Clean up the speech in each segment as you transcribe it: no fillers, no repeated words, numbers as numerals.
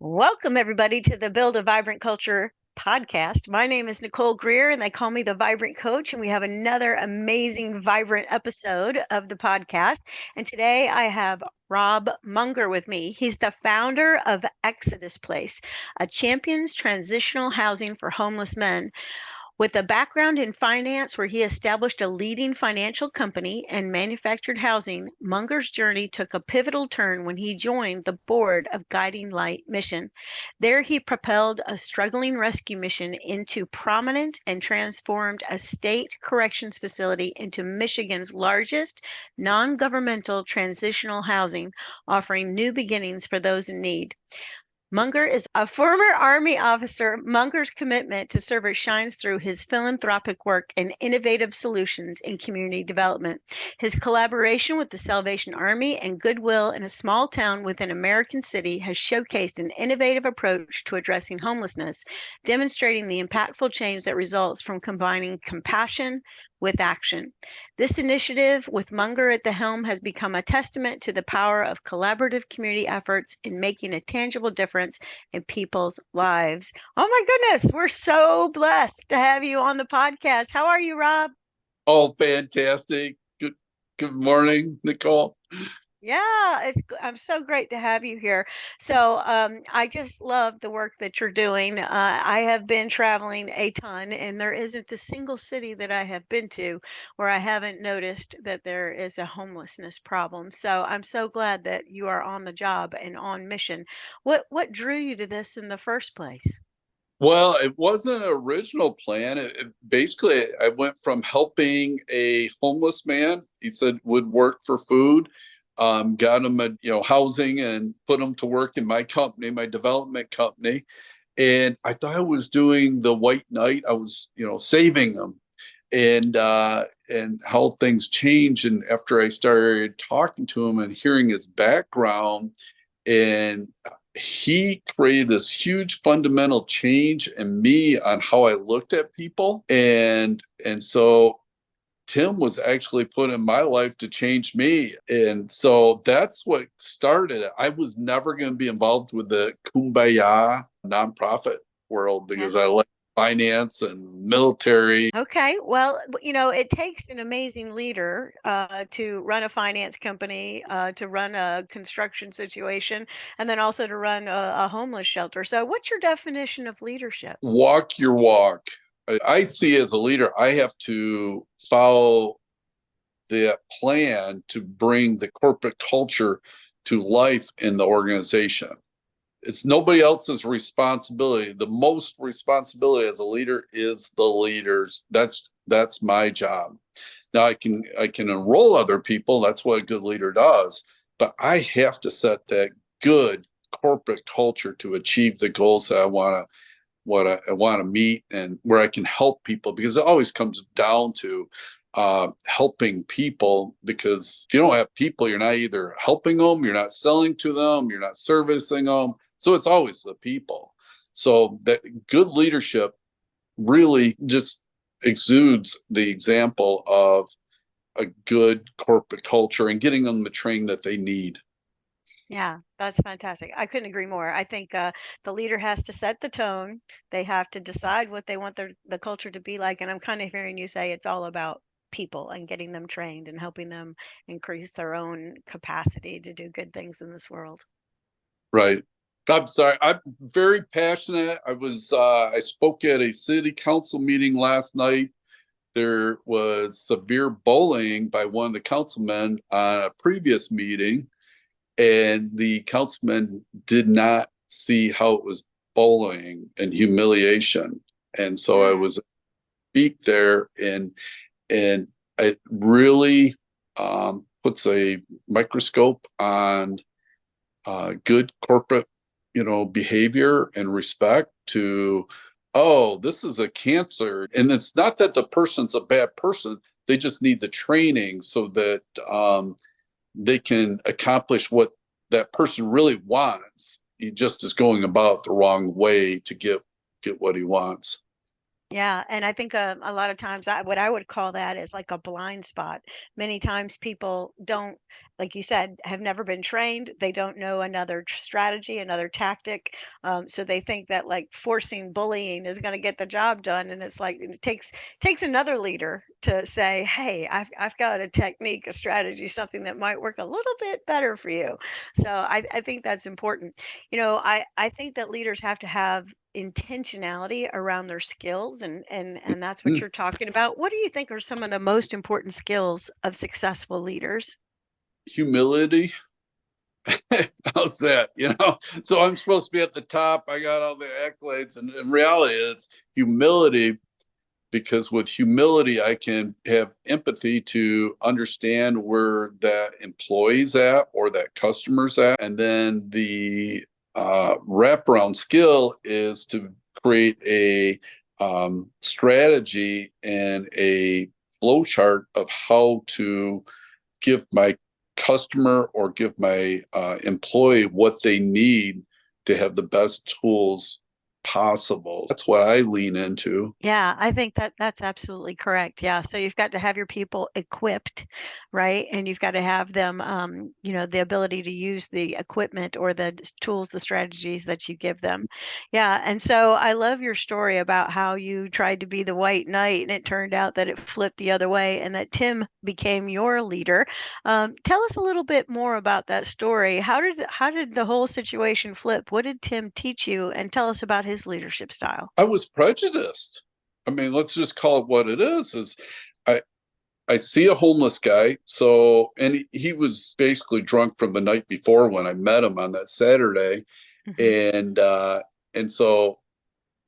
Welcome, everybody, to the Build a Vibrant Culture podcast. My name is Nicole Greer, and they call me the Vibrant Coach. And we have another amazing, vibrant episode of the podcast. And today I have Robb Munger with me. He's the founder of Exodus Place, a champions transitional housing for homeless men. With a background in finance, where he established a leading financial company and manufactured housing, Munger's journey took a pivotal turn when he joined the board of Guiding Light Mission. There, he propelled a struggling rescue mission into prominence and transformed a state corrections facility into Michigan's largest non governmental transitional housing, offering new beginnings for those in need. Munger is a former Army officer. Munger's commitment to service shines through his philanthropic work and innovative solutions in community development. His collaboration with the Salvation Army and Goodwill in a small town within American City has showcased an innovative approach to addressing homelessness, demonstrating the impactful change that results from combining compassion with action. This initiative, with Munger at the helm, has become a testament to the power of collaborative community efforts in making a tangible difference in people's lives. Oh my goodness, we're so blessed to have you on the podcast. How are you, Robb? Oh, fantastic. Good morning, Nicole. Yeah, I'm so great to have you here. So, I just love the work that you're doing. I have been traveling a ton, and there isn't a single city that I have been to where I haven't noticed that there is a homelessness problem. So, I'm so glad that you are on the job and on mission. What drew you to this in the first place? Well, it wasn't an original plan. Basically, I went from helping a homeless man. He said would work for food, got him a housing and put him to work in my company, my development company. And I thought I was doing the white knight. I was saving him, and how things change. And after I started talking to him and hearing his background, and he created this huge fundamental change in me on how I looked at people. And so Tim was actually put in my life to change me. And so that's what started it. I was never going to be involved with the kumbaya nonprofit world Yeah. because I like finance and military. Okay, well, it takes an amazing leader to run a finance company, to run a construction situation, and then also to run a homeless shelter. So, what's your definition of leadership? Walk your walk. I see as a leader, I have to follow the plan to bring the corporate culture to life in the organization. It's nobody else's responsibility. The most responsibility as a leader is the leaders. That's my job. Now I can enroll other people. That's what a good leader does. But I have to set that good corporate culture to achieve the goals that I want to what I want to meet and where I can help people, because it always comes down to helping people. Because if you don't have people, you're not either helping them, you're not selling to them, you're not servicing them. So it's always the people. So that good leadership really just exudes the example of a good corporate culture and getting them the training that they need. Yeah, that's fantastic. I couldn't agree more. I think the leader has to set the tone. They have to decide what they want the culture to be like. And I'm kind of hearing you say it's all about people and getting them trained and helping them increase their own capacity to do good things in this world. Right. I'm sorry. I'm very passionate. I spoke at a city council meeting last night. There was severe bullying by one of the councilmen on a previous meeting, and the councilman did not see how it was bullying and humiliation. And so I Mm, was speak there, and it really puts a microscope on good corporate, behavior and respect to, oh, this is a cancer. And it's not that the person's a bad person. They just need the training so that they can accomplish what that person really wants. He just is going about the wrong way to get what he wants. Yeah, and I think a lot of times what I would call that is like a blind spot. Many times people don't, like you said, have never been trained. They don't know another strategy, another tactic. So they think that like forcing bullying is going to get the job done, and it's like it takes another leader to say, "Hey, I've got a technique, a strategy, something that might work a little bit better for you." So I think that's important. I think that leaders have to have intentionality around their skills, and that's what Mm, you're talking about. What do you think are some of the most important skills of successful leaders? humility. How's that? So I'm supposed to be at the top. I got all the accolades, and in reality, it's humility, because with humility, I can have empathy to understand where that employee's at or that customer's at. And then the wraparound skill is to create a strategy and a flow chart of how to give my customer or give my employee what they need to have the best tools possible. That's what I lean into. Yeah, I think that that's absolutely correct. Yeah. So you've got to have your people equipped, right? And you've got to have them, the ability to use the equipment or the tools, the strategies that you give them. Yeah. And so I love your story about how you tried to be the white knight and it turned out that it flipped the other way and that Tim became your leader. Tell us a little bit more about that story. How did the whole situation flip? What did Tim teach you? And tell us about his leadership style. I was prejudiced. I mean, let's just call it what it is I I see a homeless guy. So, and he was basically drunk from the night before when I met him on that Saturday. Mhm. And so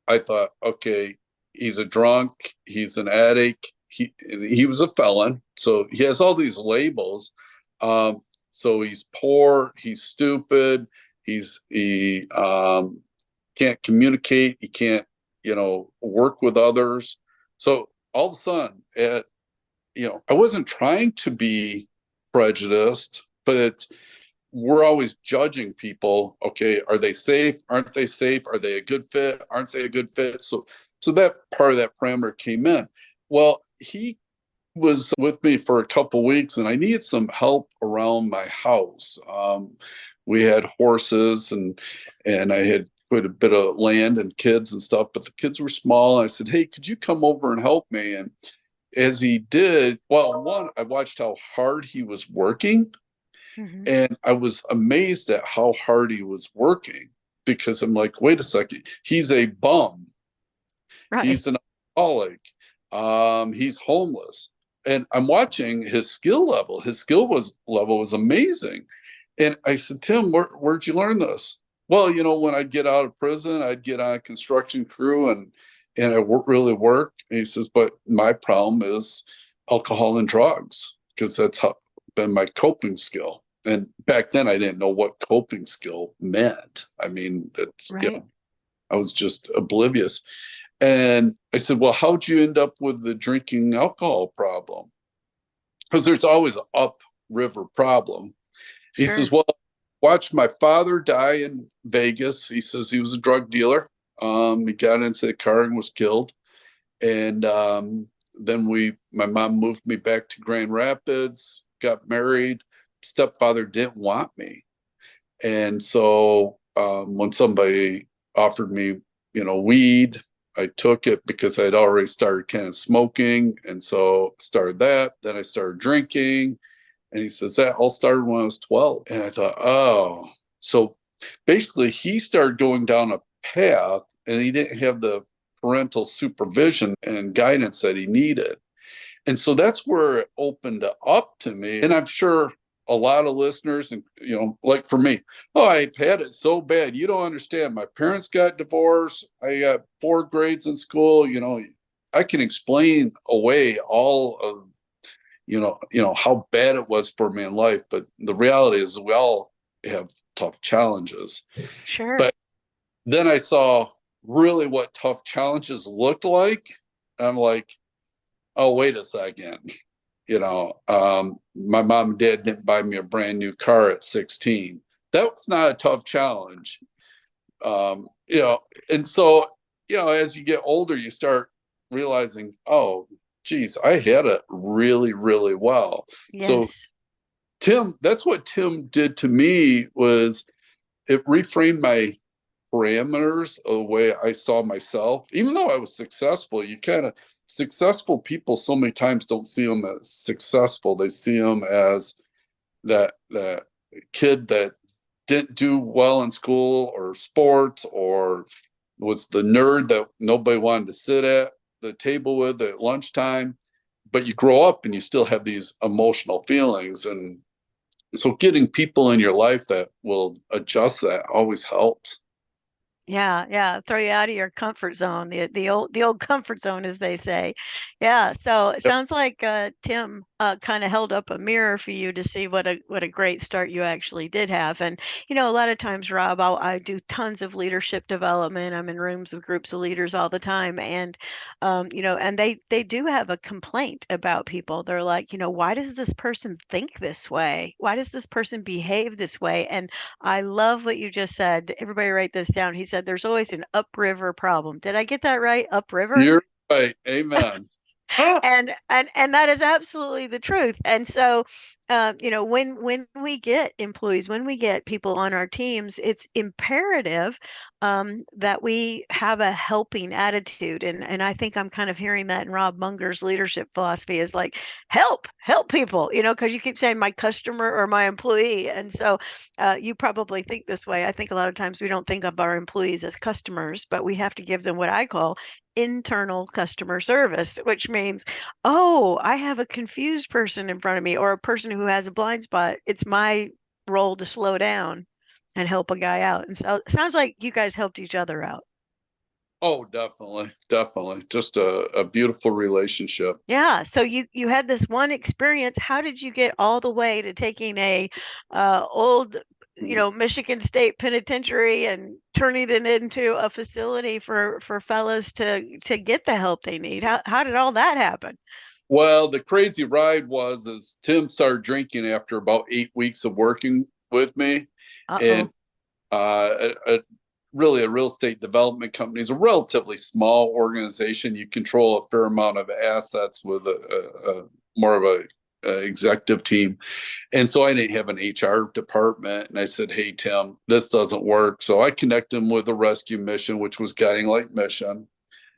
I thought, okay, he's a drunk, he's an addict, he was a felon. So he has all these labels. So he's poor, he's stupid, he can't communicate, he can't, work with others. So all of a sudden, I wasn't trying to be prejudiced, but we're always judging people. Okay, are they safe? Aren't they safe? Are they a good fit? Aren't they a good fit? So that part of that parameter came in. Well, he was with me for a couple weeks, and I needed some help around my house. We had horses, and I had quite a bit of land and kids and stuff, but the kids were small. I said, "Hey, could you come over and help me?" And as he did, well, one, I watched how hard he was working, Mhm. and I was amazed at how hard he was working, because I'm like, wait a second, he's a bum, Right. he's an alcoholic, he's homeless, and I'm watching his skill level. His level was amazing, and I said, Tim, where'd you learn this? Well, when I'd get out of prison, I'd get on a construction crew, and I really work. And he says, but my problem is alcohol and drugs, because been my coping skill. And back then, I didn't know what coping skill meant. I mean, Right. I was just oblivious. And I said, well, how'd you end up with the drinking alcohol problem? Because there's always an upriver problem. He says, Sure. well, watched my father die in Vegas. He says he was a drug dealer. He got into the car and was killed. And then my mom moved me back to Grand Rapids, got married. Stepfather didn't want me. And so when somebody offered me, weed, I took it because I'd already started kind of smoking. And so started that. Then I started drinking. And he says that all started when I was 12. And I thought, oh, so basically he started going down a path, and he didn't have the parental supervision and guidance that he needed. And so that's where it opened up to me. And I'm sure a lot of listeners, and like for me, oh, I had it so bad. You don't understand. My parents got divorced. I got 4 grades in school. I can explain away all of how bad it was for me in life, but the reality is we all have tough challenges. Sure. But then I saw really what tough challenges looked like. I'm like, oh, wait a second. My mom and dad didn't buy me a brand new car at 16. That was not a tough challenge. um, you know, and so, as you get older, you start realizing, oh, geez, I had it really, really well. So Yes. Tim, that's what Tim did to me was it reframed my parameters of the way I saw myself. Even though I was successful, you kind of successful people so many times don't see them as successful. They see them as that kid that didn't do well in school or sports or was the nerd that nobody wanted to sit at the table with at lunchtime. But you grow up and you still have these emotional feelings. And so getting people in your life that will adjust that always helps. Yeah, yeah, throw you out of your comfort zone, the old comfort zone, as they say. Yeah, so it Yep. sounds like Tim kind of held up a mirror for you to see what a great start you actually did have. And a lot of times, Rob, I do tons of leadership development. I'm in rooms with groups of leaders all the time, and and they do have a complaint about people. They're like, why does this person think this way? Why does this person behave this way? And I love what you just said. Everybody write this down. He said there's always an upriver problem. Did I get that right? Upriver? You're right. Amen. Ah, And that is absolutely the truth. And so when we get employees, when we get people on our teams, it's imperative that we have a helping attitude. And I think I'm kind of hearing that in Robb Munger's leadership philosophy is like help people, because you keep saying my customer or my employee. And so you probably think this way. I think a lot of times we don't think of our employees as customers, but we have to give them what I call internal customer service, which means, oh, I have a confused person in front of me or a person who has a blind spot. It's my role to slow down and help a guy out. And so it sounds like you guys helped each other out. oh, definitely. Definitely. Just a beautiful relationship. Yeah. So you had this one experience. How did you get all the way to taking a old Michigan State Penitentiary and turning it into a facility for fellas to get the help they need? How did all that happen? Well, the crazy ride was is Tim started drinking after about 8 weeks of working with me. And Uh-oh. really a real estate development company is a relatively small organization. You control a fair amount of assets with a more of a executive team. And so I didn't have an HR department. And I said, hey, Tim, this doesn't work. So I connected him with a rescue mission, which was Guiding Light Mission.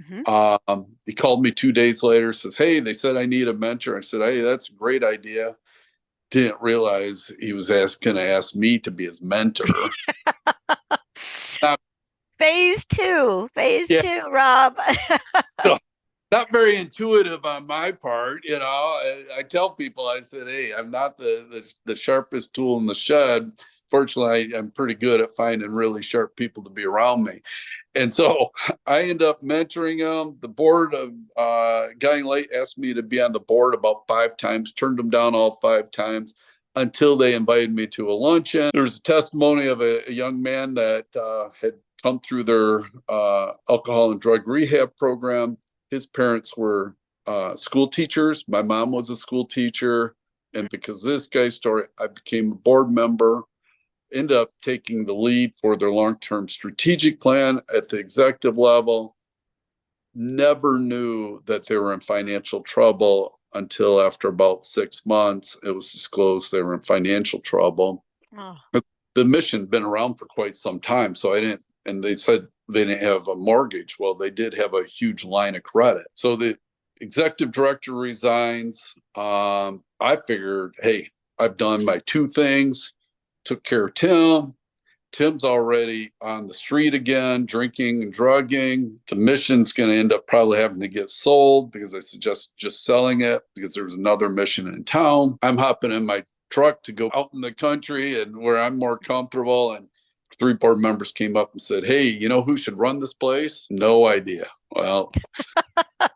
Hmm. He called me 2 days later, says, hey, they said I need a mentor. I said, hey, that's a great idea. Didn't realize he was going to ask me to be his mentor. Not, Phase yeah, two, Rob. not very intuitive on my part. I tell people, I said, hey, I'm not the sharpest tool in the shed. Fortunately, I'm pretty good at finding really sharp people to be around me. And so I end up mentoring them. The board of Guiding Light asked me to be on the board about 5 times, turned them down all 5 times until they invited me to a luncheon. There's a testimony of a young man that had come through their alcohol and drug rehab program. His parents were school teachers. My mom was a school teacher. And because of this guy's story, I became a board member, ended up taking the lead for their long-term strategic plan at the executive level. Never knew that they were in financial trouble until after about 6 months, it was disclosed they were in financial trouble. Oh, The mission had been around for quite some time, so I didn't, and they said they didn't have a mortgage. Well, they did have a huge line of credit. So the executive director resigns. I figured, hey, I've done my 2 things, took care of Tim. Tim's already on the street again, drinking and drugging. The mission's going to end up probably having to get sold because I suggest just selling it because there's another mission in town. I'm hopping in my truck to go out in the country and where I'm more comfortable. And 3 board members came up and said, hey, you know who should run this place? No idea. Well,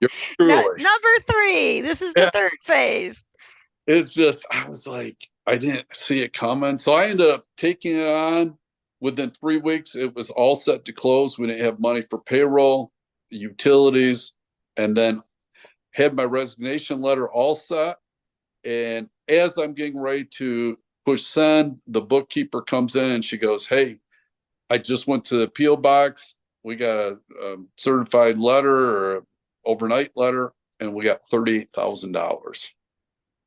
you're truly. number three. This is the Yeah, third phase. it's just, I was like, I didn't see it coming. So I ended up taking it on. Within 3 weeks, it was all set to close. We didn't have money for payroll, utilities, and then had my resignation letter all set. And as I'm getting ready to push send, the bookkeeper comes in and she goes, hey, I just went to the appeal box. We got a certified letter or overnight letter, and we got $38,000.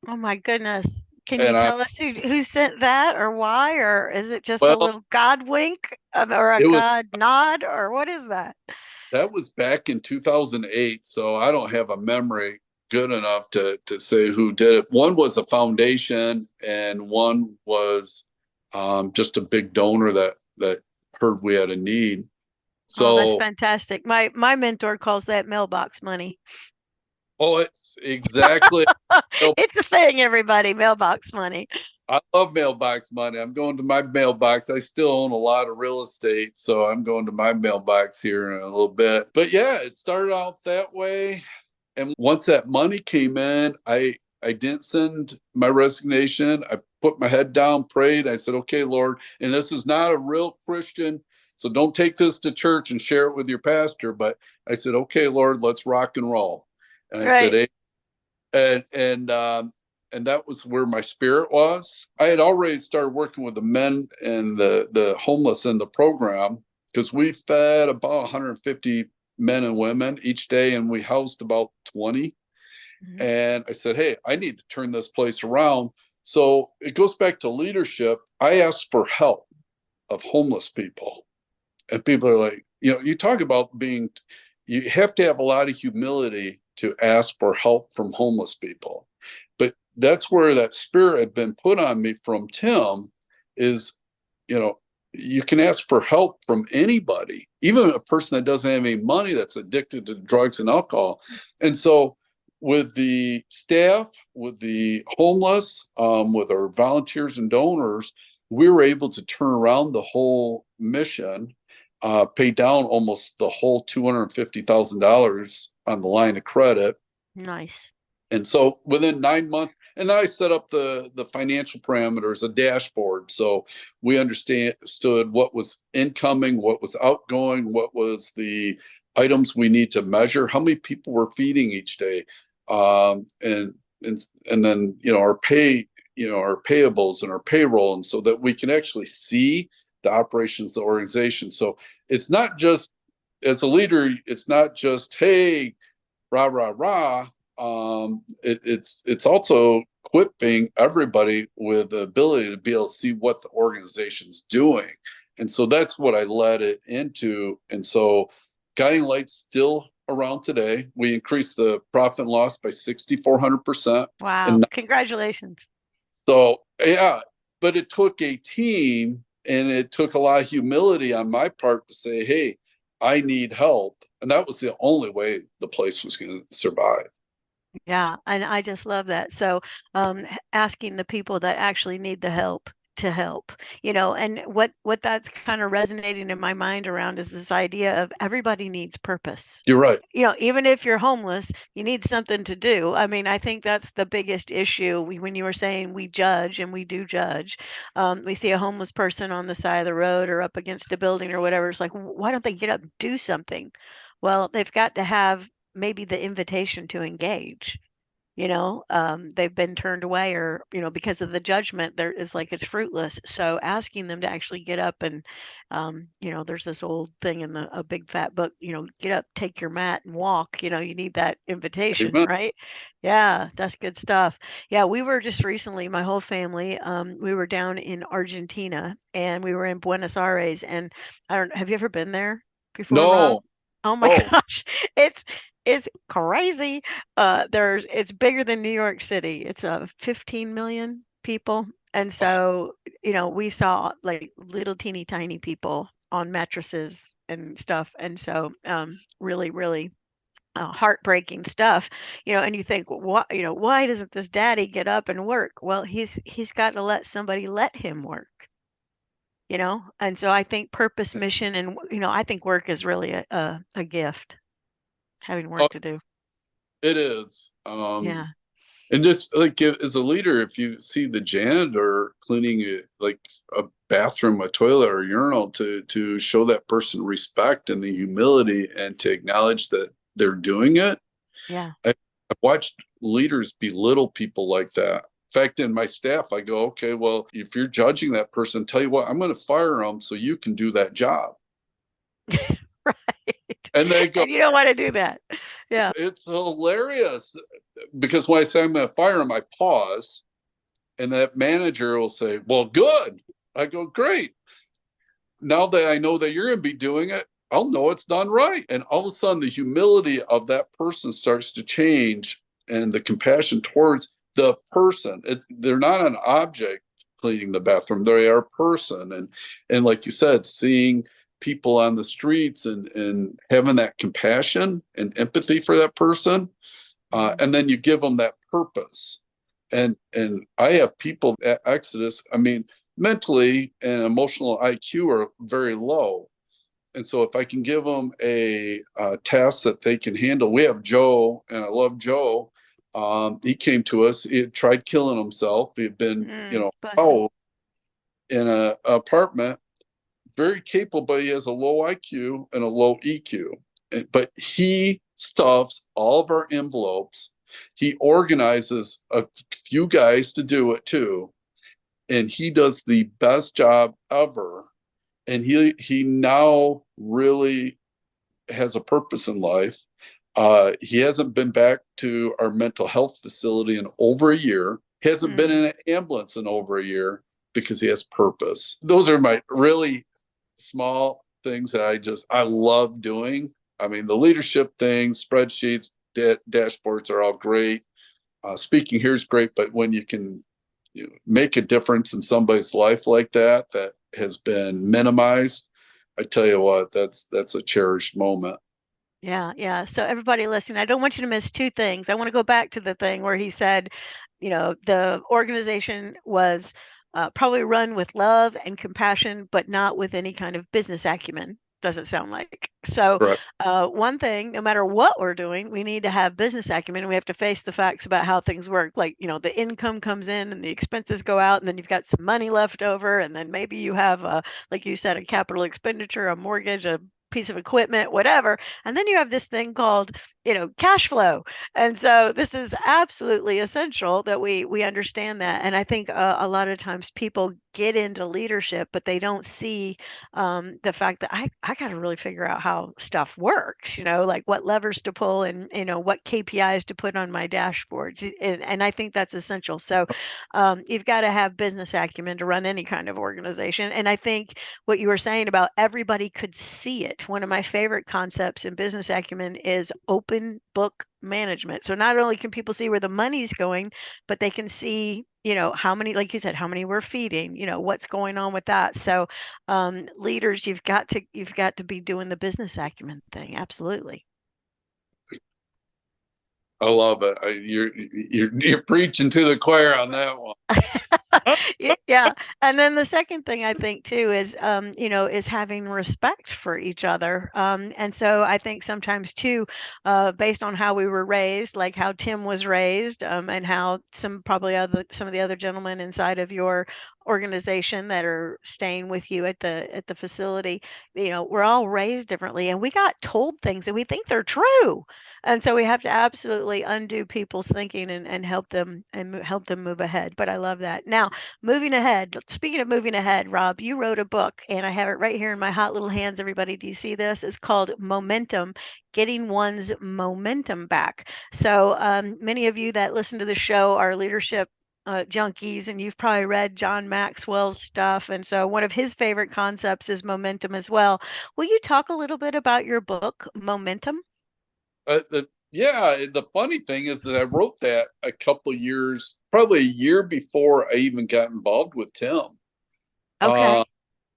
Oh my goodness. Can you And tell us who sent that or why? Or is it just a well, little God wink or a it was God nod or what is that? that was back in 2008, so I don't have a memory good enough to say who did it. One was a foundation, and one was just a big donor that heard we had a need. Oh, that's So, fantastic. My mentor calls that mailbox money. oh, it's exactly. It's a thing, everybody, mailbox money. I love mailbox money. I'm going to my mailbox. I still own a lot of real estate, so I'm going to my mailbox here in a little bit. But yeah, it started out that way. And once that money came in, I didn't send my resignation. I put my head down, prayed. I said, "Okay, Lord," and this is not a real Christian, so don't take this to church and share it with your pastor. But I said, "Okay, Lord, let's rock and roll." And I said, Right. "Hey," and and um, and that was where my spirit was. I had already started working with the men and the homeless in the program because we fed about 150 men and women each day, and we housed about 20. Mhm. And I said, "Hey, I need to turn this place around." So it goes back to leadership. I asked for help of homeless people, and people are like, you talk about you have to have a lot of humility to ask for help from homeless people. But that's where that spirit had been put on me from Tim is, you know, you can ask for help from anybody, even a person that doesn't have any money that's addicted to drugs and alcohol. And so with the staff, with the homeless, with our volunteers and donors, we were able to turn around the whole mission, pay down almost the whole $250,000 on the line of credit. Nice. And so within 9 months, and then I set up the financial parameters, a dashboard. So we understood what was incoming, what was outgoing, what was the items we need to measure, how many people we're feeding each day, and and then our pay, our payables and our payroll, and so that we can actually see the operations of the organization. So it's not just as a leader, it's not just hey, rah rah rah. It's also equipping everybody with the ability to be able to see what the organization's doing, and so that's what I led it into. And so, Guiding Light's still around today. We increased the profit and loss by 6,400%, Wow. and Congratulations. so yeah, but it took a team, and it took a lot of humility on my part to say, "Hey, I need help," and that was the only way the place was going to survive. Yeah, and I just love that. So, asking the people that actually need the help to help, and what that's kind of resonating in my mind around is this idea of everybody needs purpose. You're right. Even if you're homeless, you need something to do. I mean, I think that's the biggest issue. When you were saying we judge, and we do judge, we see a homeless person on the side of the road or up against a building or whatever. It's like, why don't they get up and do something? Well, they've got to have maybe the invitation to engage. They've been turned away, or because of the judgment, there is like it's fruitless. So asking them to actually get up and there's this old thing in a big fat book, get up, take your mat and walk. You need that invitation, Amen. right? Yeah, that's good stuff. Yeah, we were just recently, my whole family, we were down in Argentina, and we were in Buenos Aires. And I don't have you ever been there before, Rob? No. Oh my Oh, gosh, it's crazy. It's bigger than New York City. It's 15 million people. And so, we saw like little teeny tiny people on mattresses and stuff. And so, really, really heartbreaking stuff, and you think, well, why doesn't this daddy get up and work? Well, he's got to let somebody let him work, and so I think purpose, mission, and, I think work is really a gift, having oh, work to do. it is. Yeah. And just like as a leader, if you see the janitor cleaning like a bathroom, a toilet, or a urinal, to show that person respect and the humility, and to acknowledge that they're doing it. Yeah. I've watched leaders belittle people like that. In fact, in my staff, I go, "Okay, well, if you're judging that person, tell you what, I'm going to fire them so you can do that job." Right. And they go, And you don't want to do that. Yeah. It's hilarious because when I say I'm going to fire him, I pause, and that manager will say, "Well, good." I go, "Great. Now that I know that you're going to be doing it, I'll know it's done right." And all of a sudden, the humility of that person starts to change, and the compassion towards the person. They're not an object cleaning the bathroom; they are a person. And like you said, seeing people on the streets and having that compassion and empathy for that person, and then you give them that purpose. And I have people at Exodus. I mean, mentally and emotional IQ are very low. And so if I can give them a task that they can handle, we have Joe, and I love Joe. He came to us. He had tried killing himself. He had been, Bless him. in a apartment, very capable, but he has a low IQ and a low EQ. But he stuffs all of our envelopes. He organizes a few guys to do it too, and he does the best job ever. And he now really has a purpose in life. He hasn't been back to our mental health facility in over a year. He hasn't been in an ambulance in over a year because he has purpose. Those are my really small things that I love doing. I mean, the leadership things, spreadsheets, dashboards are all great. Speaking here is great, but when you can make a difference in somebody's life like that has been minimized, I tell you what, that's a cherished moment. Yeah, yeah. So everybody listening, I don't want you to miss two things. I want to go back to the thing where he said, the organization was probably run with love and compassion, but not with any kind of business acumen. Doesn't sound like. So, Correct. one thing, no matter what we're doing, we need to have business acumen and we have to face the facts about how things work. Like, the income comes in and the expenses go out, and then you've got some money left over, and then maybe you have, like you said, a capital expenditure, a mortgage, a piece of equipment, whatever. And then you have this thing called, cash flow. And so this is absolutely essential that we understand that. And I think a lot of times people get into leadership, but they don't see the fact that I got to really figure out how stuff works, like what levers to pull and, what KPIs to put on my dashboard. And I think that's essential. So you've got to have business acumen to run any kind of organization. And I think what you were saying about everybody could see it. One of my favorite concepts in business acumen is open book management. So not only can people see where the money's going, but they can see, how many, like you said, how many we're feeding, what's going on with that. So leaders, you've got to be doing the business acumen thing. Absolutely. I love it. You're preaching to the choir on that one. Yeah. And then the second thing I think too is, is having respect for each other. And so I think sometimes too, based on how we were raised, like how Tim was raised, and how some of the other gentlemen inside of your organization that are staying with you at the facility, we're all raised differently and we got told things and we think they're true. And so we have to absolutely undo people's thinking and help them help them move ahead. But I love that. Now, moving ahead. Speaking of moving ahead, Robb, you wrote a book, and I have it right here in my hot little hands. Everybody, do you see this? It's called Momentum: Getting One's Momentum Back. So many of you that listen to the show are leadership junkies, and you've probably read John Maxwell's stuff. And so one of his favorite concepts is momentum as well. Will you talk a little bit about your book, Momentum? Yeah, the funny thing is that I wrote that a couple years, probably a year before I even got involved with Tim. Uh, Okay.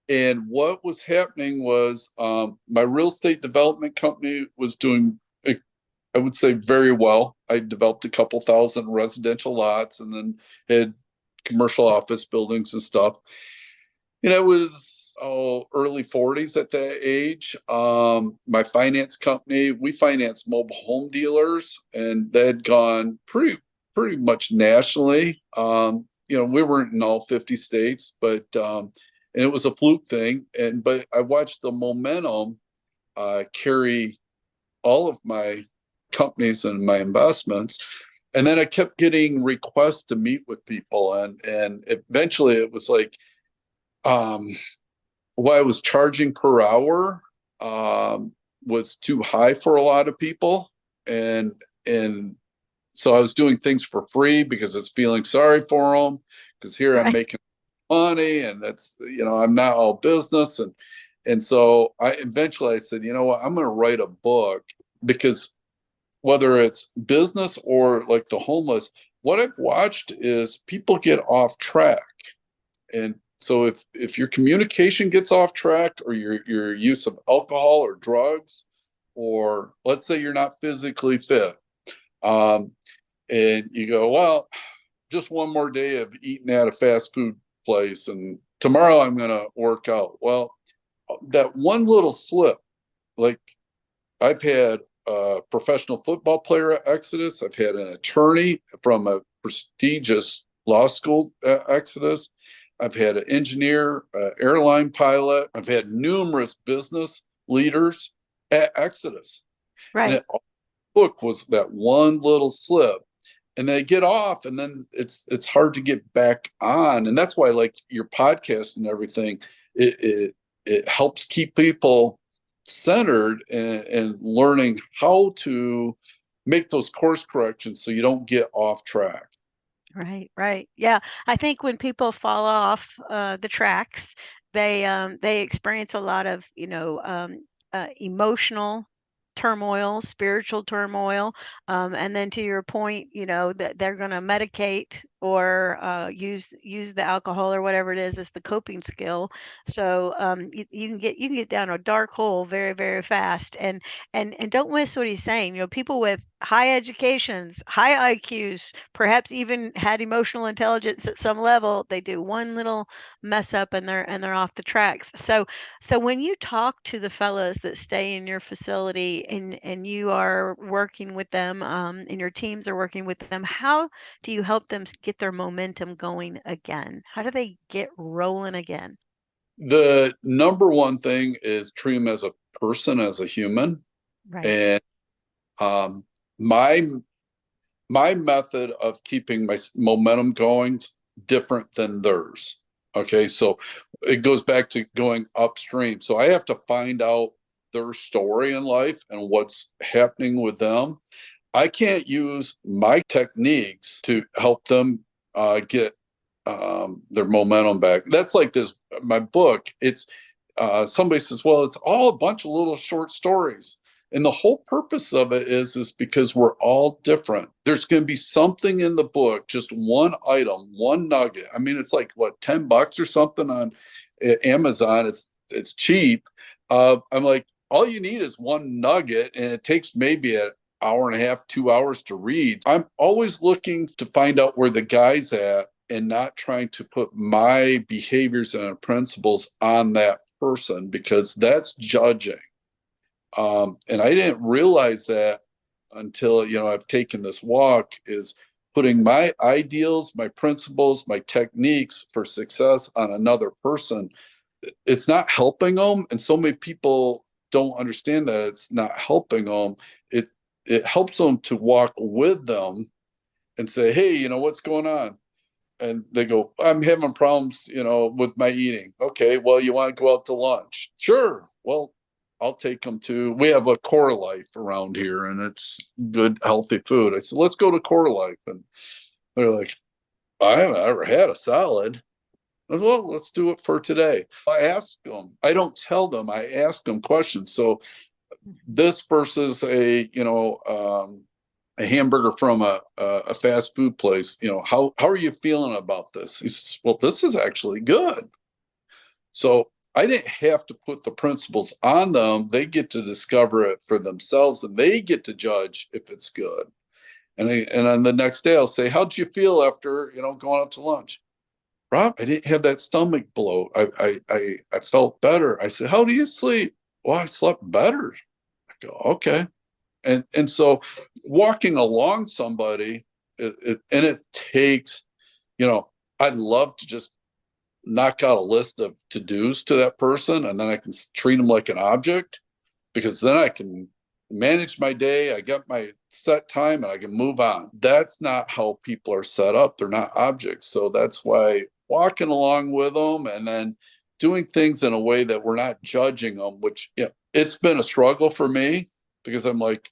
and what was happening was my real estate development company was doing, I would say, very well. I developed a couple thousand residential lots and then had commercial office buildings and stuff. And I was early 40s at that age. My finance company, we financed mobile home dealers, and they had gone pretty much nationally. We weren't in all 50 states, but and it was a fluke thing. But I watched the momentum carry all of my companies and my investments. And then I kept getting requests to meet with people, and eventually it was like, um, what I was charging per hour was too high for a lot of people. and so I was doing things for free because it's feeling sorry for them, because here I'm Right. making money, and that's, I'm not all business. And so I eventually I said, you know what, I'm going to write a book, because whether it's business or like the homeless, what I've watched is people get off track. And so if your communication gets off track, or your use of alcohol or drugs, or let's say you're not physically fit, um, and you go, well, just one more day of eating at a fast food place, and tomorrow I'm going to work out. Well, that one little slip, like, I've had a professional football player at Exodus. I've had an attorney from a prestigious law school at Exodus. I've had an engineer, airline pilot. I've had numerous business leaders at Exodus. And Right. it, book was that one little slip, and they get off, and then it's hard to get back on. And that's why, like, your podcast and everything, it helps keep people centered, and learning how to make those course corrections so you don't get off track. Right, right. Yeah. I think when people fall off the tracks, they experience a lot of, emotional turmoil, spiritual turmoil, and then to your point, that they're going to medicate or use the alcohol or whatever it is as the coping skill. So you can get down a dark hole very, very fast, and don't miss what he's saying. People with high educations, high IQs, perhaps even had emotional intelligence at some level, they do one little mess up and they're off the tracks. So when you talk to the fellows that stay in your facility and you are working with them, and your teams are working with them, how do you help them get their momentum going again? How do they get rolling again? The number one thing is treat them as a person, as a human. Right. And um, my my method of keeping my momentum going is different than theirs. Okay, so it goes back to going upstream. So I have to find out their story in life and what's happening with them. I can't use my techniques to help them get their momentum back. That's like this, my book. It's somebody says, well, it's all a bunch of little short stories. And the whole purpose of it is because we're all different. There's going to be something in the book, just one item, one nugget. I mean, it's like what, $10 or something on Amazon. It's cheap. I'm like, all you need is one nugget, and it takes maybe an hour and a half, 2 hours to read. I'm always looking to find out where the guy's at, and not trying to put my behaviors and principles on that person, because that's judging. And I didn't realize that until, I've taken this walk, is putting my ideals, my principles, my techniques for success on another person. It's not helping them. And so many people don't understand that it's not helping them. It helps them to walk with them and say, hey, what's going on? And they go, I'm having problems, with my eating. Okay, well, you want to go out to lunch? Sure. Well, I'll take them to, we have a Core Life around here, and it's good, healthy food. I said, let's go to Core Life. And they're like, I haven't ever had a salad. I said, well, let's do it for today. I ask them, I don't tell them, I ask them questions. So this versus a hamburger from a fast food place, how are you feeling about this? He says, well, this is actually good. So I didn't have to put the principles on them. They get to discover it for themselves, and they get to judge if it's good. And on the next day I'll say, how'd you feel after, going out to lunch? Rob, I didn't have that stomach bloat. I felt better. I said, how do you sleep? Well, I slept better. I go, okay. And so walking along somebody, and it takes, I'd love to just knock out a list of to-dos to that person, and then I can treat them like an object, because then I can manage my day. I got my set time, and I can move on. That's not how people are set up. They're not objects. So that's why walking along with them, and then doing things in a way that we're not judging them, which, it's been a struggle for me, because I'm like,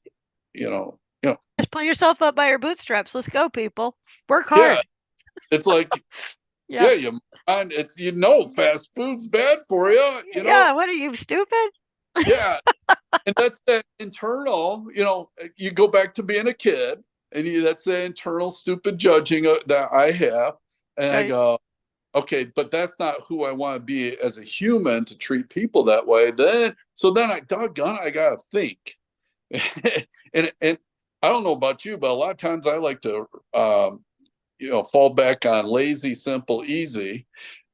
You know, Just pull yourself up by your bootstraps. Let's go, people. Work yeah, hard. it's like, Yeah. yeah, it's, fast food's bad for you, Yeah. What are you, stupid? yeah. And that's that internal, you go back to being a kid, and that's the internal stupid judging that I have. And I Right. go, okay, but that's not who I want to be as a human, to treat people that way. Then I, doggone it, I got to think. and I don't know about you, but a lot of times I like to, fall back on lazy, simple, easy.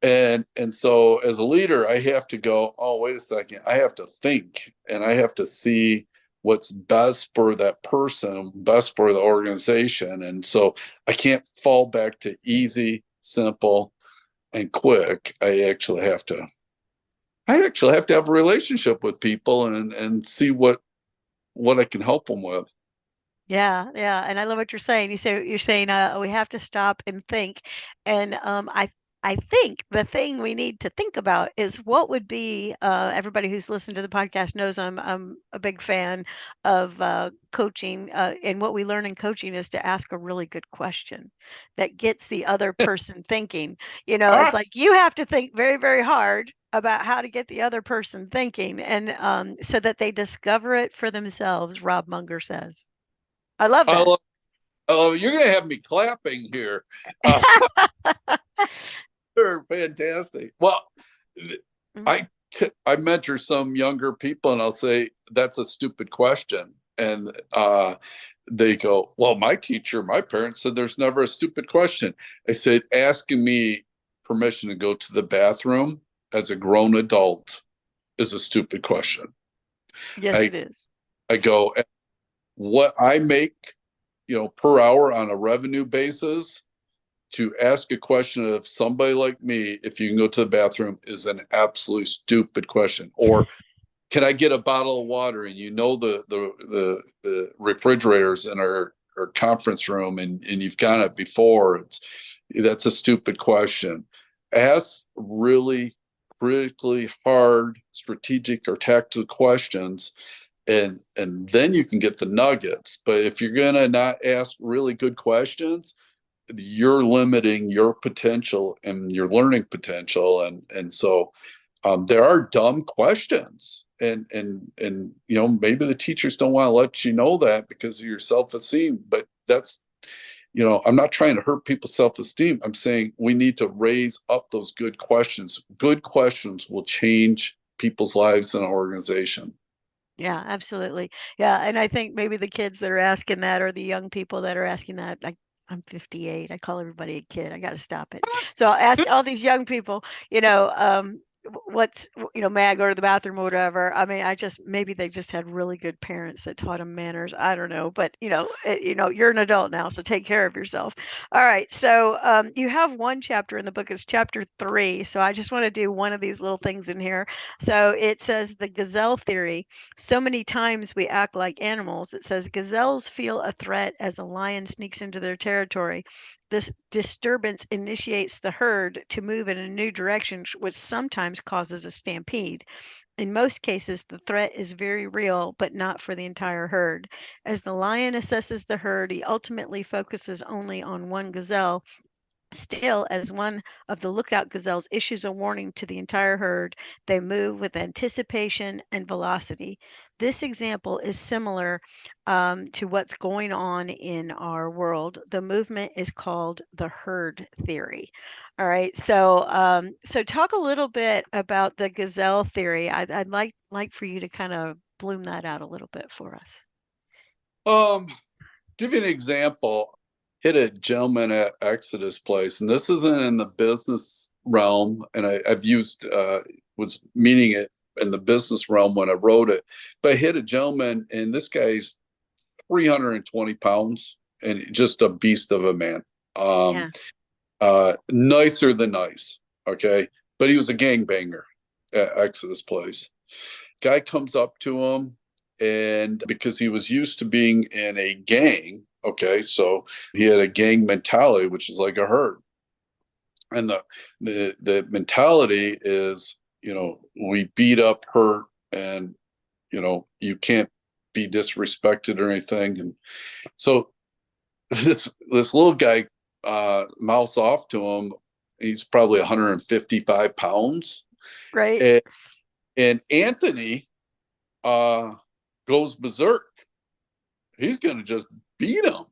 And so as a leader, I have to go, oh, wait a second, I have to think, and I have to see what's best for that person, best for the organization. And so I can't fall back to easy, simple, and quick. I actually have to have a relationship with people, and see what I can help them with. Yeah, yeah, and I love what you're saying we have to stop and think, and I think the thing we need to think about is what would be everybody who's listened to the podcast knows I'm a big fan of coaching, and what we learn in coaching is to ask a really good question that gets the other person thinking. It's Ah, like you have to think very, very hard about how to get the other person thinking, and so that they discover it for themselves. Robb Munger says. I love I that. love, you're going to have me clapping here. Uh, they're fantastic. Well, Mhm. I mentor some younger people, and I'll say that's a stupid question, and they go, "Well, my parents said there's never a stupid question." I said, asking me permission to go to the bathroom as a grown adult is a stupid question. Yes, I it is. I go, what I make, per hour on a revenue basis, to ask a question of somebody like me, if you can go to the bathroom, is an absolutely stupid question. Or can I get a bottle of water? And the refrigerators in our conference room, and you've got it before. That's a stupid question. Ask really critically hard, strategic, or tactical questions, and then you can get the nuggets. But if you're gonna not ask really good questions, you're limiting your potential and your learning potential. And so there are dumb questions, and maybe the teachers don't want to let you know that because of your self-esteem. But that's, I'm not trying to hurt people's self-esteem. I'm saying we need to raise up those good questions. Good questions will change people's lives in an organization. Yeah, absolutely. Yeah, and I think maybe the kids that are asking that or the young people that are asking that, like I'm 58. I call everybody a kid. I got to stop it. So I'll ask all these young people, may I go to the bathroom or whatever. I mean, maybe they just had really good parents that taught them manners. I don't know, but you're an adult now, so take care of yourself. All right. So you have one chapter in the book. It's chapter 3. So I just want to do one of these little things in here. So it says the gazelle theory. So many times we act like animals. It says gazelles feel a threat as a lion sneaks into their territory. This disturbance initiates the herd to move in a new direction, which sometimes causes a stampede. In most cases, the threat is very real, but not for the entire herd. As the lion assesses the herd, he ultimately focuses only on one gazelle. Still, as one of the lookout gazelles issues a warning to the entire herd, they move with anticipation and velocity. This example is similar to what's going on in our world. The movement is called the herd theory. All right, so talk a little bit about the gazelle theory. I'd like for you to kind of bloom that out a little bit for us. um Give you an example. Hit a gentleman at Exodus Place, and this isn't in the business realm, and I've used was meaning it in the business realm when I wrote it. But I hit a gentleman, and this guy's 320 pounds and just a beast of a man. Um, Yeah, Nicer than nice, okay, but he was a gangbanger at Exodus Place. Guy comes up to him, and because he was used to being in a gang, okay, so he had a gang mentality, which is like a herd. And the mentality is, we beat up, hurt, and you can't. be disrespected or anything. And so this little guy mouths off to him. He's probably 155 pounds. Right. And Anthony goes berserk. He's going to just beat him.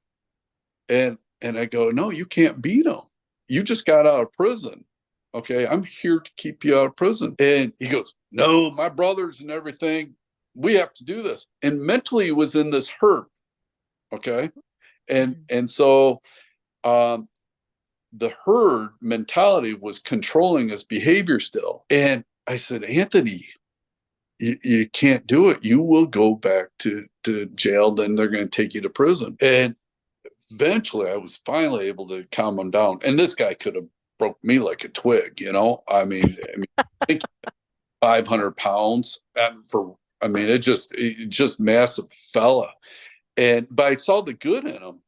And I go, no, you can't beat him. You just got out of prison. Okay, I'm here to keep you out of prison. And he goes, no, my brothers and everything, we have to do this. And mentally he was in this hurt. Okay. And so the herd mentality was controlling his behavior still. And I said, Anthony, you can't do it. You will go back to jail. Then they're going to take you to prison. And eventually I was finally able to calm him down. And this guy could have broke me like a twig, you know? I mean 500 pounds it just massive fella. But I saw the good in him.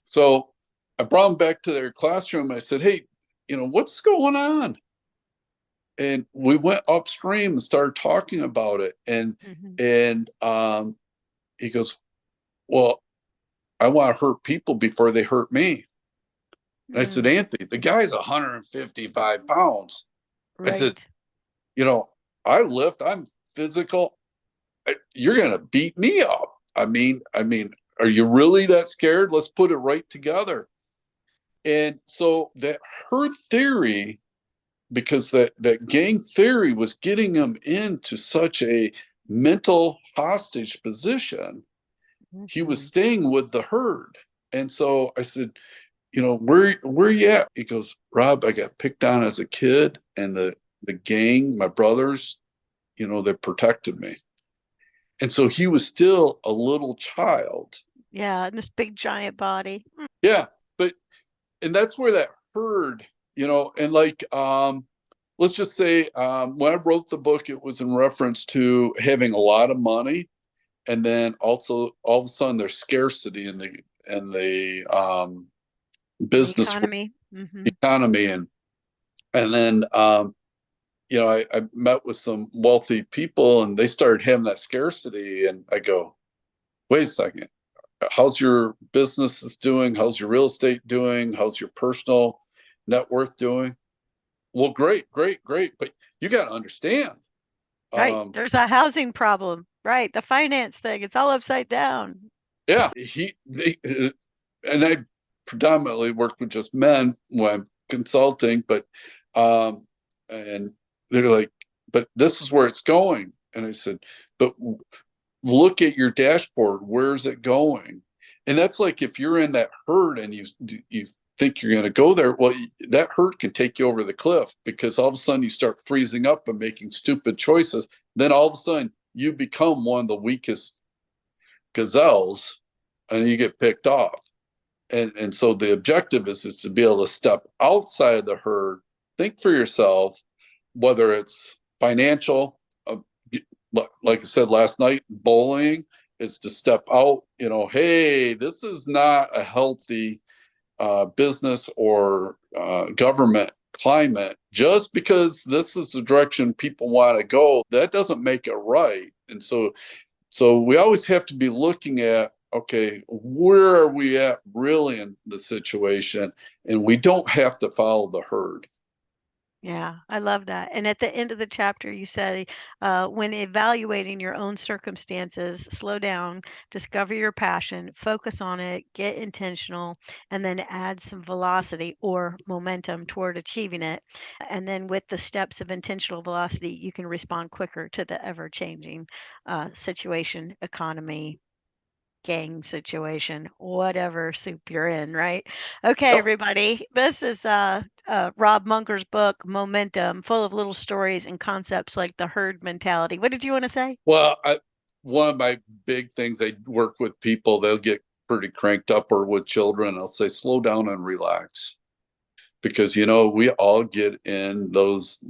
So I brought him back to their classroom. I said, hey, what's going on? And we went upstream and started talking about it. And he goes, well, I want to hurt people before they hurt me. And I said, Anthony, the guy's 155 pounds. Right. I said, I lift, I'm physical. You're going to beat me up. I mean, are you really that scared? Let's put it right together. And so that herd theory, because that gang theory was getting him into such a mental hostage position, he was staying with the herd. And so I said, where you at? He goes, Robb, I got picked on as a kid, and the gang, my brothers, they protected me. And so he was still a little child. Yeah, in this big giant body. Yeah, and that's where that herd, and like, let's just say, when I wrote the book, it was in reference to having a lot of money, and then also all of a sudden there's scarcity in the business economy. economy, and then I met with some wealthy people, and they started having that scarcity, and I go, wait a second. How's your business doing? How's your real estate doing? How's your personal net worth doing? Well, great. But you got to understand. Right. There's a housing problem. Right. The finance thing. It's all upside down. Yeah. And I predominantly work with just men when I'm consulting, but, and they're like, but this is where it's going. And I said, but look at your dashboard. Where's it going? And that's like, if you're in that herd and you think you're going to go there, well, that herd can take you over the cliff, because all of a sudden you start freezing up and making stupid choices. Then all of a sudden you become one of the weakest gazelles, and you get picked off. And so the objective is to be able to step outside of the herd, think for yourself, whether it's financial, like I said last night, bullying, is to step out, hey, this is not a healthy business or government climate. Just because this is the direction people want to go, that doesn't make it right. And so we always have to be looking at, okay, where are we at really in the situation? And we don't have to follow the herd. Yeah, I love that. And at the end of the chapter, you say, when evaluating your own circumstances, slow down, discover your passion, focus on it, get intentional, and then add some velocity or momentum toward achieving it. And then with the steps of intentional velocity, you can respond quicker to the ever changing situation, economy, gang situation, whatever soup you're in, right? Okay, Yep. everybody. This is Robb Munger's book, Momentum, full of little stories and concepts like the herd mentality. What did you want to say? Well, one of my big things, I work with people, they'll get pretty cranked up, or with children, I'll say, slow down and relax. Because, we all get in those,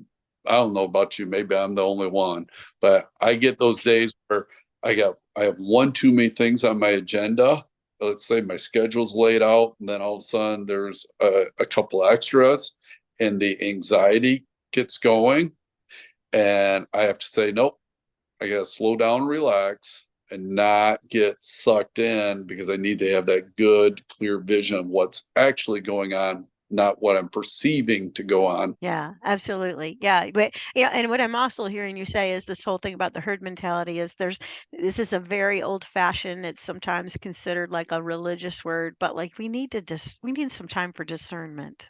I don't know about you, maybe I'm the only one, but I get those days where I have one too many things on my agenda. Let's say my schedule's laid out, and then all of a sudden there's a couple extras, and the anxiety gets going, and I have to say, nope, I got to slow down and relax. and not get sucked in, because I need to have that good, clear vision of what's actually going on, not what I'm perceiving to go on. Yeah, absolutely. Yeah, but and what I'm also hearing you say is this whole thing about the herd mentality is this is a very old fashioned, it's sometimes considered like a religious word, but like we need some time for discernment.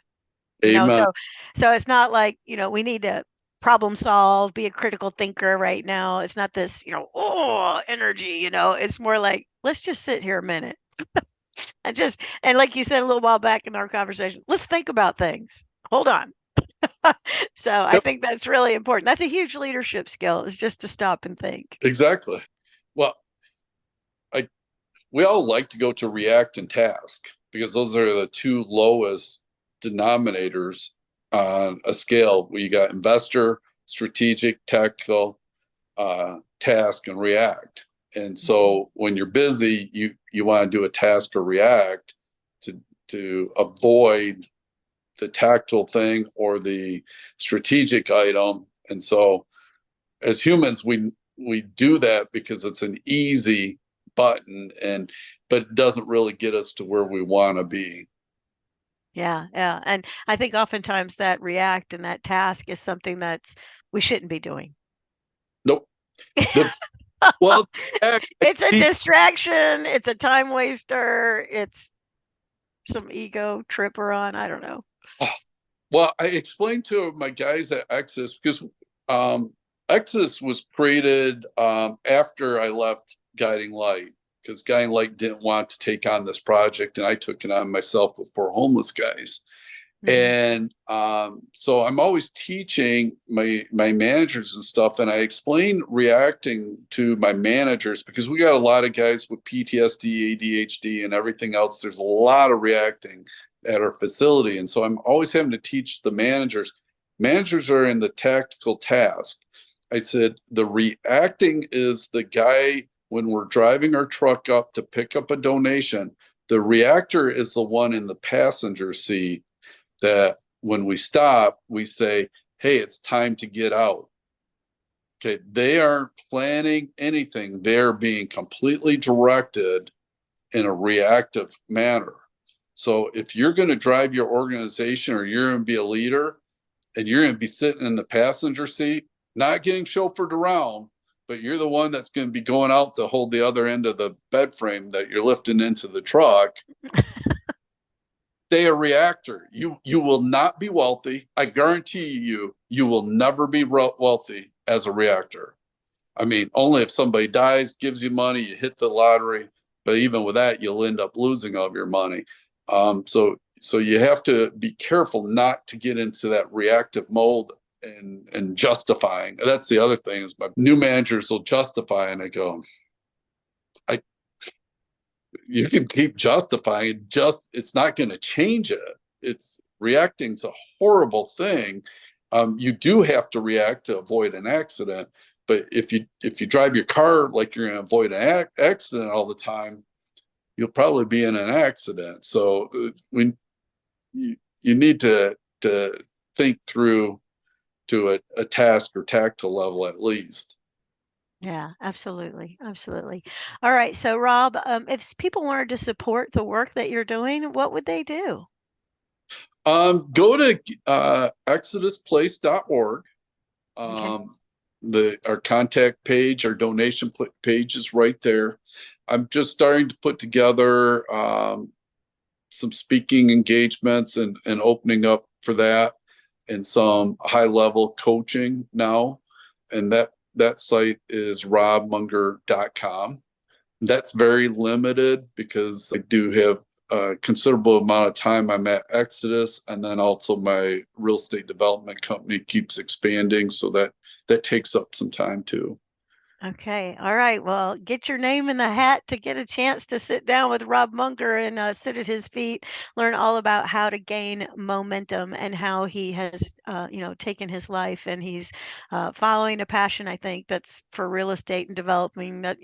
Amen. So it's not like, we need to problem solve, be a critical thinker right now. It's not this, oh, energy, it's more like, let's just sit here a minute and like you said a little while back in our conversation, let's think about things. Hold on. So I Yep, think that's really important. That's a huge leadership skill is just to stop and think. exactly. Well, I we all like to go to react and task, because those are the two lowest denominators on a scale where you got investor, strategic, tactical, task, and react. And Mhm. so when you're busy, you want to do a task or react to avoid the tactile thing or the strategic item. And so as humans, we do that because it's an easy button, and but it doesn't really get us to where we want to be. Yeah, yeah. And I think oftentimes that react and that task is something that's we shouldn't be doing. Nope. The well, I It's a teach. distraction, it's a time waster, it's some ego trip we're on. I don't know. Well, I explained to my guys at Exodus, because um, Exodus was created after I left Guiding Light, because Guiding Light didn't want to take on this project, and I took it on myself with four homeless guys. Mhm. And so I'm always teaching my managers and stuff, and I explain reacting to my managers, because we got a lot of guys with PTSD, ADHD, and everything else. There's a lot of reacting at our facility, and so I'm always having to teach the managers. Managers are in the tactical task. I said the reacting is the guy when we're driving our truck up to pick up a donation. The reactor is the one in the passenger seat that when we stop, we say, hey, it's time to get out. Okay. They aren't planning anything. They're being completely directed in a reactive manner. So if you're going to drive your organization, or you're going to be a leader, and you're going to be sitting in the passenger seat, not getting chauffeured around, but you're the one that's going to be going out to hold the other end of the bed frame that you're lifting into the truck, stay a reactor. You will not be wealthy. I guarantee you will never be wealthy as a reactor. I mean, only if somebody dies, gives you money, you hit the lottery. But even with that, you'll end up losing all of your money. So you have to be careful not to get into that reactive mode and justifying. That's the other thing is my new managers will justify, and I go, I you can keep justifying, just it's not going to change it. It's reacting's a horrible thing. You do have to react to avoid an accident, but if you drive your car like you're going to avoid an accident all the time, you'll probably be in an accident. So when you need to think through to a task or tactile level at least. Yeah, absolutely. Absolutely. All right. So, Rob, if people wanted to support the work that you're doing, what would they do? Go to exodusplace.org. Okay. Um, our contact page, our donation page is right there. I'm just starting to put together some speaking engagements and opening up for that, and some high level coaching now. And that site is robbmunger.com. That's very limited because I do have a considerable amount of time I'm at Exodus, and then also my real estate development company keeps expanding, so that takes up some time too. Okay. All right. Well, get your name in the hat to get a chance to sit down with Robb Munger and sit at his feet, learn all about how to gain momentum and how he has, taken his life and he's following a passion, I think, that's for real estate and developing that,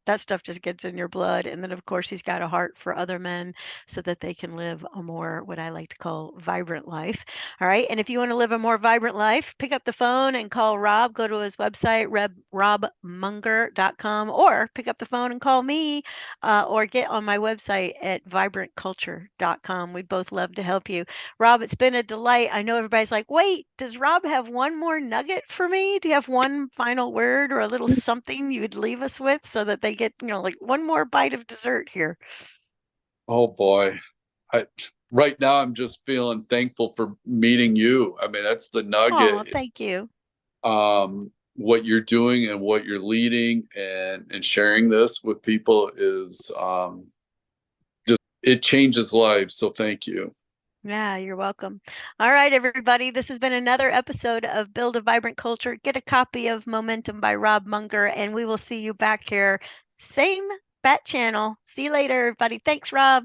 that stuff just gets in your blood. And then, of course, he's got a heart for other men so that they can live a more, what I like to call, vibrant life. All right. And if you want to live a more vibrant life, pick up the phone and call Rob. Go to his website, Rob robbmunger.com, or pick up the phone and call me, or get on my website at vibrantculture.com. We'd both love to help you. Robb, it's been a delight. I know everybody's like, wait, does Robb have one more nugget for me? Do you have one final word or a little something you would leave us with so that they get, like one more bite of dessert here? Oh boy. I, right now, I'm just feeling thankful for meeting you. I mean, that's the Oh, nugget. thank you. What you're doing and what you're leading and sharing this with people is just it changes lives. So thank you. Yeah, you're welcome. All right, everybody. This has been another episode of Build a Vibrant Culture. Get a copy of Momentum by Robb Munger, and we will see you back here. Same bat channel. See you later, everybody. Thanks, Robb.